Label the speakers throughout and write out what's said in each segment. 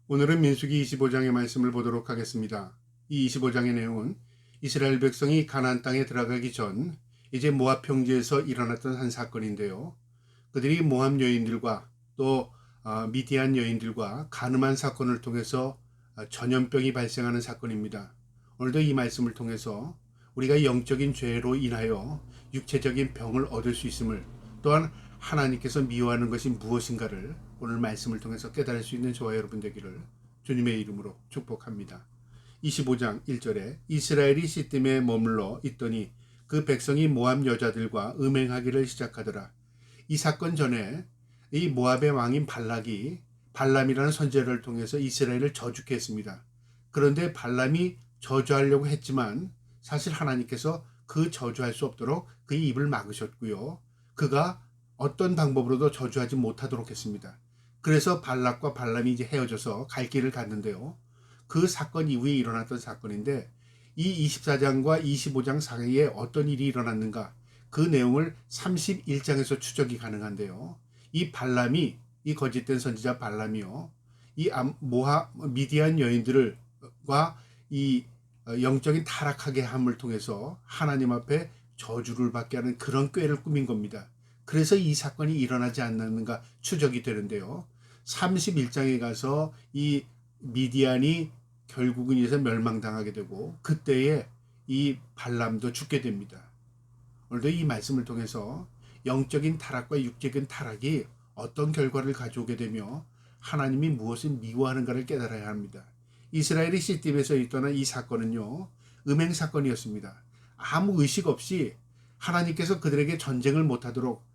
Speaker 1: 오늘은 민수기 25장의 말씀을 보도록 하겠습니다. 이 25장의 내용은 이스라엘 백성이 가나안 땅에 들어가기 전 이제 모압 평지에서 일어났던 한 사건인데요. 그들이 모압 여인들과 또 미디안 여인들과 간음한 사건을 통해서 전염병이 발생하는 사건입니다. 오늘도 이 말씀을 통해서 우리가 영적인 죄로 인하여 육체적인 병을 얻을 수 있음을, 또한 하나님께서 미워하는 것이 무엇인가를 오늘 말씀을 통해서 깨달을 수 있는 저와 여러분 되기를 주님의 이름으로 축복합니다. 25장 1절에 이스라엘이 시딤에 머물러 있더니 그 백성이 모압 여자들과 음행하기를 시작하더라. 이 사건 전에 이 모압의 왕인 발락이 발람이라는 선지자를 통해서 이스라엘을 저주케 했습니다. 그런데 발람이 저주하려고 했지만 사실 하나님께서 그 저주할 수 없도록 그의 입을 막으셨고요. 그가 어떤 방법으로도 저주하지 못하도록 했습니다. 그래서 발락과 발람이 이제 헤어져서 갈 길을 갔는데요. 그 사건 이후에 일어났던 사건인데 이 24장과 25장 사이에 어떤 일이 일어났는가, 그 내용을 31장에서 추적이 가능한데요. 이 발람이, 이 거짓된 선지자 발람이요, 이 미디안 여인들과 이 영적인 타락하게 함을 통해서 하나님 앞에 저주를 받게 하는 그런 꾀를 꾸민 겁니다. 그래서 이 사건이 일어나지 않았는가 추적이 되는데요. 31장에 가서 이 미디안이 결국은 이제 멸망당하게 되고 그때에 이 발람도 죽게 됩니다. 오늘도 이 말씀을 통해서 영적인 타락과 육적인 타락이 어떤 결과를 가져오게 되며 하나님이 무엇을 미워하는가를 깨달아야 합니다. 이스라엘이 시딤에서 일어난 이 사건은요, 음행 사건이었습니다. 아무 의식 없이 하나님께서 그들에게 전쟁을 못하도록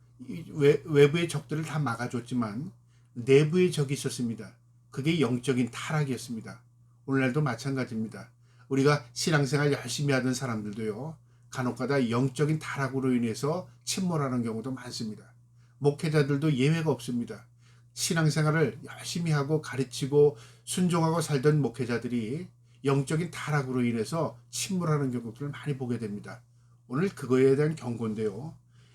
Speaker 1: 외부의 적들을 다 막아줬지만 내부의 적이 있었습니다. 그게 영적인 타락이었습니다. 오늘날도 마찬가지입니다. 우리가 신앙생활 열심히 하던 사람들도요, 간혹가다 영적인 타락으로 인해서 침몰하는 경우도 많습니다. 목회자들도 예외가 없습니다. 신앙생활을 열심히 하고 가르치고 순종하고 살던 목회자들이 영적인 타락으로 인해서 침몰하는 경우들을 많이 보게 됩니다. 오늘 그거에 대한 경고인데요.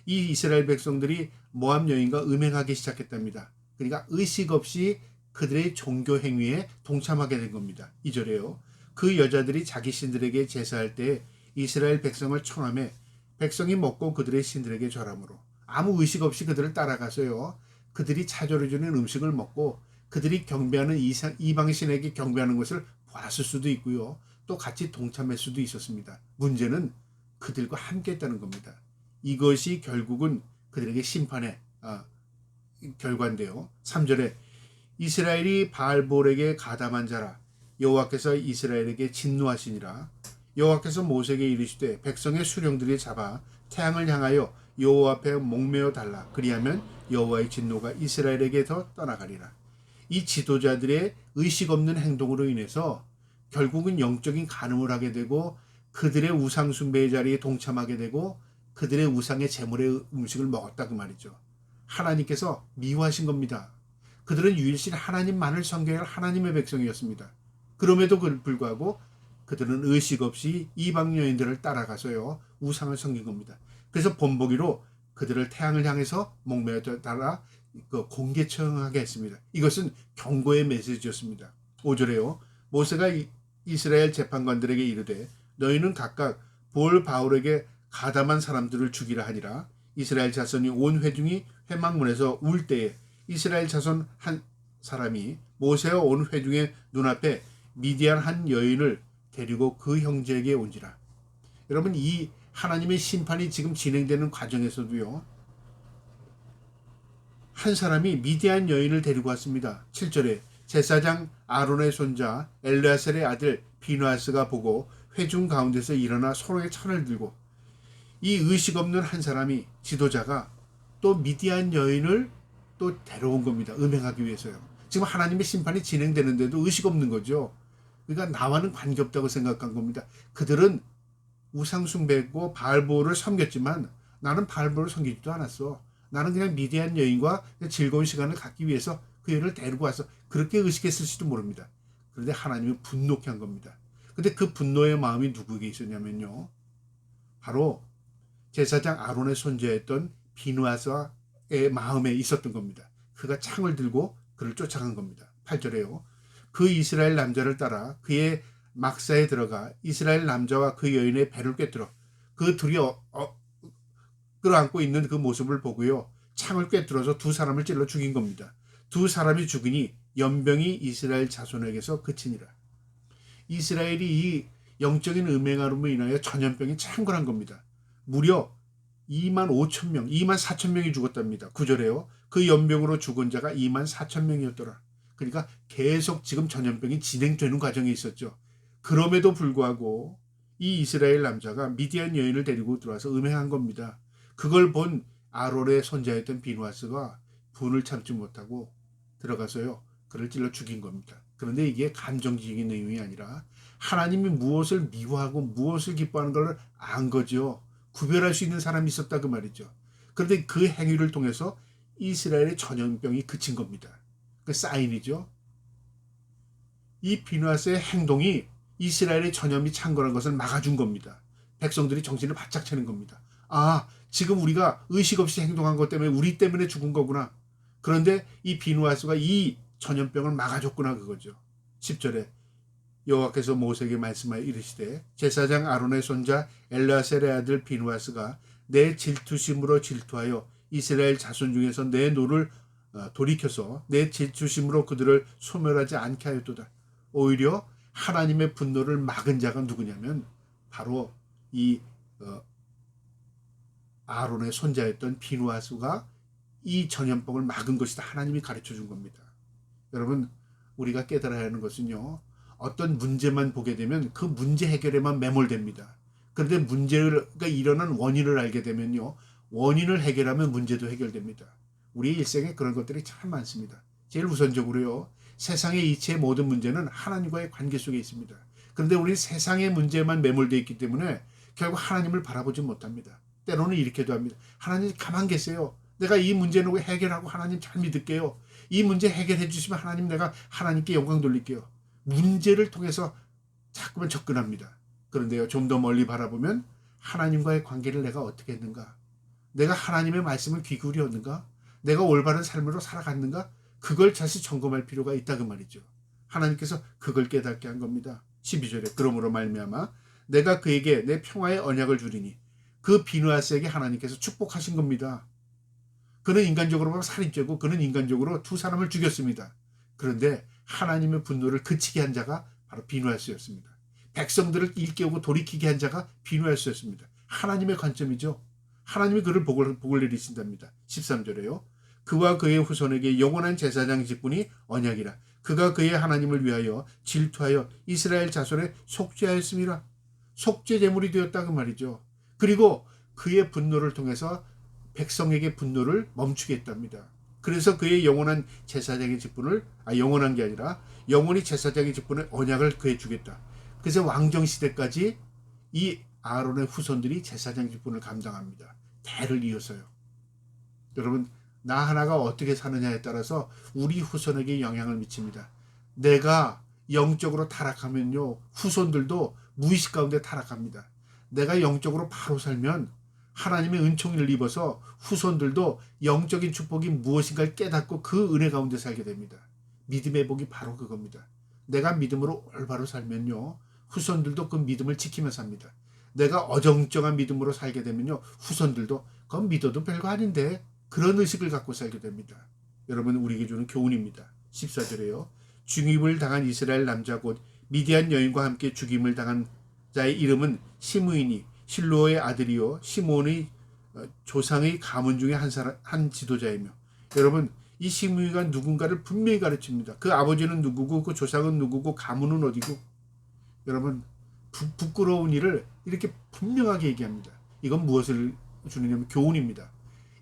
Speaker 1: 이 이스라엘 백성들이 모압 여인과 음행하기 시작했답니다. 그러니까 의식 없이 그들의 종교 행위에 동참하게 된 겁니다. 2절에요. 그 여자들이 자기 신들에게 제사할 때 이스라엘 백성을 청함해 백성이 먹고 그들의 신들에게 절함으로, 아무 의식 없이 그들을 따라가서요, 그들이 차별해주는 음식을 먹고 그들이 경배하는 이방 신에게 경배하는 것을 봤을 수도 있고요, 또 같이 동참할 수도 있었습니다. 문제는 그들과 함께 했다는 겁니다. 이것이 결국은 그들에게 심판의 결과인데요. 3절에 이스라엘이 바알볼에게 가담한 자라, 여호와께서 이스라엘에게 진노하시니라. 여호와께서 모세에게 이르시되 백성의 수령들이 잡아 태양을 향하여 여호와 앞에 목매어 달라. 그리하면 여호와의 진노가 이스라엘에게서 떠나가리라. 이 지도자들의 의식 없는 행동으로 인해서 결국은 영적인 간음을 하게 되고 그들의 우상 숭배의 자리에 동참하게 되고 그들의 우상의 제물의 음식을 먹었다 그 말이죠. 하나님께서 미워하신 겁니다. 그들은 유일신 하나님만을 섬겨야 할 하나님의 백성이었습니다. 그럼에도 불구하고 그들은 의식 없이 이방 여인들을 따라가서요, 우상을 섬긴 겁니다. 그래서 본보기로 그들을 태양을 향해서 목매어 달아 공개 처형하게 했습니다. 이것은 경고의 메시지였습니다. 5절에요. 모세가 이스라엘 재판관들에게 이르되 너희는 각각 바울에게 가담한 사람들을 죽이라 하니라. 이스라엘 자손이 온 회중이 회막문에서 울 때에 이스라엘 자손 한 사람이 모세와 온 회중의 눈앞에 미디안 한 여인을 데리고 그 형제에게 온지라. 여러분, 이 하나님의 심판이 지금 진행되는 과정에서도요, 한 사람이 미디안 여인을 데리고 왔습니다. 7절에 제사장 아론의 손자 엘르아셀의 아들 비누아스가 보고 회중 가운데서 일어나 손에 창을 들고, 이 의식 없는 한 사람이, 지도자가 또 미디안 여인을 또 데려온 겁니다. 음행하기 위해서요. 지금 하나님의 심판이 진행되는데도 의식 없는 거죠. 그러니까 나와는 관계없다고 생각한 겁니다. 그들은 우상숭배고 바알보를 섬겼지만 나는 바알보를 섬기지도 않았어. 나는 그냥 미디안 여인과 즐거운 시간을 갖기 위해서 그 여인을 데리고 와서, 그렇게 의식했을지도 모릅니다. 그런데 하나님이 분노케 한 겁니다. 근데 그 분노의 마음이 누구에게 있었냐면요, 바로 제사장 아론의 손자였던 비누아스의 마음에 있었던 겁니다. 그가 창을 들고 그를 쫓아간 겁니다. 8절에요. 그 이스라엘 남자를 따라 그의 막사에 들어가 이스라엘 남자와 그 여인의 배를 꿰뚫어 그 둘이 끌어안고 있는 그 모습을 보고요. 창을 꿰뚫어서 두 사람을 찔러 죽인 겁니다. 두 사람이 죽으니 연병이 이스라엘 자손에게서 그치니라. 이스라엘이 이 영적인 음행함으로 인하여 전염병이 창궐한 겁니다. 무려 2만 5천 명, 2만 4천 명이 죽었답니다. 9절에요. 그 연병으로 죽은 자가 2만 4천 명이었더라. 그러니까 계속 지금 전염병이 진행되는 과정이 있었죠. 그럼에도 불구하고 이 이스라엘 남자가 미디안 여인을 데리고 들어와서 음행한 겁니다. 그걸 본 아론의 손자였던 비누아스가 분을 참지 못하고 들어가서요. 그를 찔러 죽인 겁니다. 그런데 이게 감정적인 내용이 아니라 하나님이 무엇을 미워하고 무엇을 기뻐하는 걸 안 거죠. 구별할 수 있는 사람이 있었다 그 말이죠. 그런데 그 행위를 통해서 이스라엘의 전염병이 그친 겁니다. 그 사인이죠. 이 비누아스의 행동이 이스라엘의 전염이 창궐한 것을 막아준 겁니다. 백성들이 정신을 바짝 차는 겁니다. 아, 지금 우리가 의식 없이 행동한 것 때문에 우리 때문에 죽은 거구나. 그런데 이 비누아스가 이 전염병을 막아줬구나 그거죠. 10절에 여호와께서 모세에게 말씀하여 이르시되 제사장 아론의 손자 엘르아셀의 아들 비누아스가 내 질투심으로 질투하여 이스라엘 자손 중에서 내 노를 돌이켜서 내 질투심으로 그들을 소멸하지 않게 하였도다. 오히려 하나님의 분노를 막은 자가 누구냐면 바로 이 아론의 손자였던 비누아스가 이 전염병을 막은 것이다. 하나님이 가르쳐 준 겁니다. 여러분, 우리가 깨달아야 하는 것은요. 어떤 문제만 보게 되면 그 문제 해결에만 매몰됩니다. 그런데 문제가 일어난 원인을 알게 되면요. 원인을 해결하면 문제도 해결됩니다. 우리 일생에 그런 것들이 참 많습니다. 제일 우선적으로요. 세상의 이치의 모든 문제는 하나님과의 관계 속에 있습니다. 그런데 우리 세상의 문제만 매몰되어 있기 때문에 결국 하나님을 바라보지 못합니다. 때로는 이렇게도 합니다. 하나님 가만 계세요. 내가 이 문제는 해결하고 하나님 잘 믿을게요. 이 문제 해결해 주시면 하나님 내가 하나님께 영광 돌릴게요. 문제를 통해서 자꾸만 접근합니다. 그런데요. 좀 더 멀리 바라보면 하나님과의 관계를 내가 어떻게 했는가? 내가 하나님의 말씀을 귀 기울였는가? 내가 올바른 삶으로 살아갔는가? 그걸 다시 점검할 필요가 있다 그 말이죠. 하나님께서 그걸 깨닫게 한 겁니다. 12절에 그러므로 말미암아 내가 그에게 내 평화의 언약을 주리니 그 비누아스에게 하나님께서 축복하신 겁니다. 그는 인간적으로 보면 살인죄고 그는 인간적으로 두 사람을 죽였습니다. 그런데 하나님의 분노를 그치게 한 자가 바로 비누아스였습니다. 백성들을 일깨우고 돌이키게 한 자가 비누아스였습니다. 하나님의 관점이죠. 하나님이 그를 복을 내리신답니다. 13절에요. 그와 그의 후손에게 영원한 제사장 직분이 언약이라. 그가 그의 하나님을 위하여 질투하여 이스라엘 자손에 속죄하였습니다. 속죄 제물이 되었다 그 말이죠. 그리고 그의 분노를 통해서 백성에게 분노를 멈추게 했답니다. 그래서 그의 영원한 제사장의 직분을 영원한 게 아니라 영원히 제사장의 직분을 언약을 그에 주겠다. 그래서 왕정 시대까지 이 아론의 후손들이 제사장 직분을 감당합니다. 대를 이어서요. 여러분, 나 하나가 어떻게 사느냐에 따라서 우리 후손에게 영향을 미칩니다. 내가 영적으로 타락하면요, 후손들도 무의식 가운데 타락합니다. 내가 영적으로 바로 살면 하나님의 은총을 입어서 후손들도 영적인 축복이 무엇인가를 깨닫고 그 은혜 가운데 살게 됩니다. 믿음의 복이 바로 그겁니다. 내가 믿음으로 올바로 살면요, 후손들도 그 믿음을 지키며 삽니다. 내가 어정쩡한 믿음으로 살게 되면요, 후손들도 그건 믿어도 별거 아닌데 그런 의식을 갖고 살게 됩니다. 여러분, 우리에게 주는 교훈입니다. 14절에요. 중입을 당한 이스라엘 남자 곧 미디안 여인과 함께 죽임을 당한 자의 이름은 시므이니 실로의 아들이요 시몬의 조상의 가문 중에 한 지도자이며, 여러분, 이 시므이가 누군가를 분명히 가르칩니다. 그 아버지는 누구고 그 조상은 누구고 가문은 어디고. 여러분, 부끄러운 일을 이렇게 분명하게 얘기합니다. 이건 무엇을 주느냐면 교훈입니다.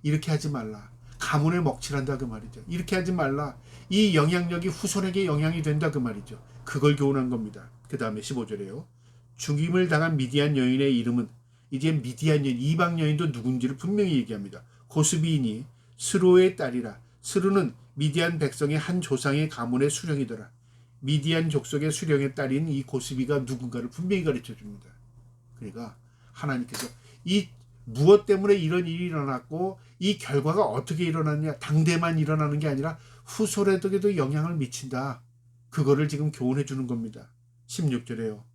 Speaker 1: 이렇게 하지 말라. 가문을 먹칠한다 그 말이죠. 이렇게 하지 말라. 이 영향력이 후손에게 영향이 된다 그 말이죠. 그걸 교훈한 겁니다. 그 다음에 15절에요. 죽임을 당한 미디안 여인의 이름은, 이제 미디안 여인, 이방 여인도 누군지를 분명히 얘기합니다. 고스비이니 스로의 딸이라. 스루는 미디안 백성의 한 조상의 가문의 수령이더라. 미디안 족속의 수령의 딸인 이 고스비가 누군가를 분명히 가르쳐 줍니다. 그러니까 하나님께서 이 무엇 때문에 이런 일이 일어났고 이 결과가 어떻게 일어났냐, 당대만 일어나는 게 아니라 후손에게도 영향을 미친다. 그거를 지금 교훈해 주는 겁니다. 16절에요.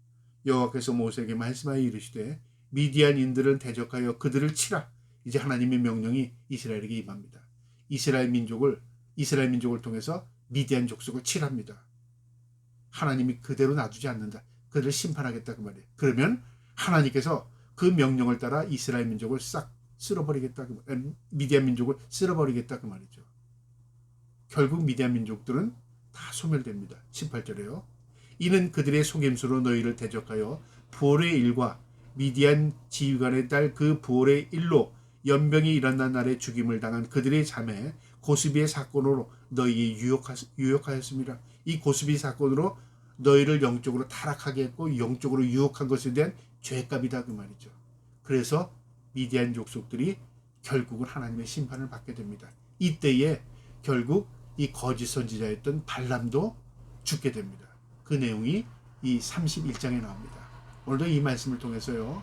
Speaker 1: 여호와께서 모세에게 말씀하여 이르시되 미디안인들은 대적하여 그들을 치라. 이제 하나님의 명령이 이스라엘에게 임합니다. 이스라엘 민족을 통해서 미디안 족속을 치랍니다. 하나님이 그대로 놔두지 않는다. 그들을 심판하겠다 그 말이에요. 그러면 하나님께서 그 명령을 따라 이스라엘 민족을 싹 쓸어버리겠다. 미디안 민족을 쓸어버리겠다 그 말이죠. 결국 미디안 민족들은 다 소멸됩니다. 18절에요. 이는 그들의 속임수로 너희를 대적하여 부올의 일과 미디안 지휘관의 딸 그 부올의 일로 연병이 일어난 날에 죽임을 당한 그들의 자매 고스비의 사건으로 너희에 유혹하였습니다. 이 고스비 사건으로 너희를 영적으로 타락하게 했고 영적으로 유혹한 것에 대한 죄값이다 그 말이죠. 그래서 미디안 족속들이 결국은 하나님의 심판을 받게 됩니다. 이때에 결국 이 거짓 선지자였던 발람도 죽게 됩니다. 그 내용이 이 31장에 나옵니다. 오늘도 이 말씀을 통해서요.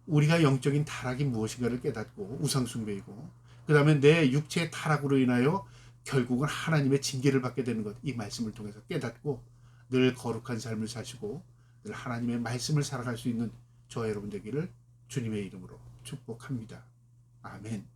Speaker 1: 우리가 영적인 타락이 무엇인가를 깨닫고 우상숭배이고 그 다음에 내 육체의 타락으로 인하여 결국은 하나님의 징계를 받게 되는 것, 이 말씀을 통해서 깨닫고 늘 거룩한 삶을 사시고 늘 하나님의 말씀을 살아갈 수 있는 저와 여러분 되기를 주님의 이름으로 축복합니다. 아멘.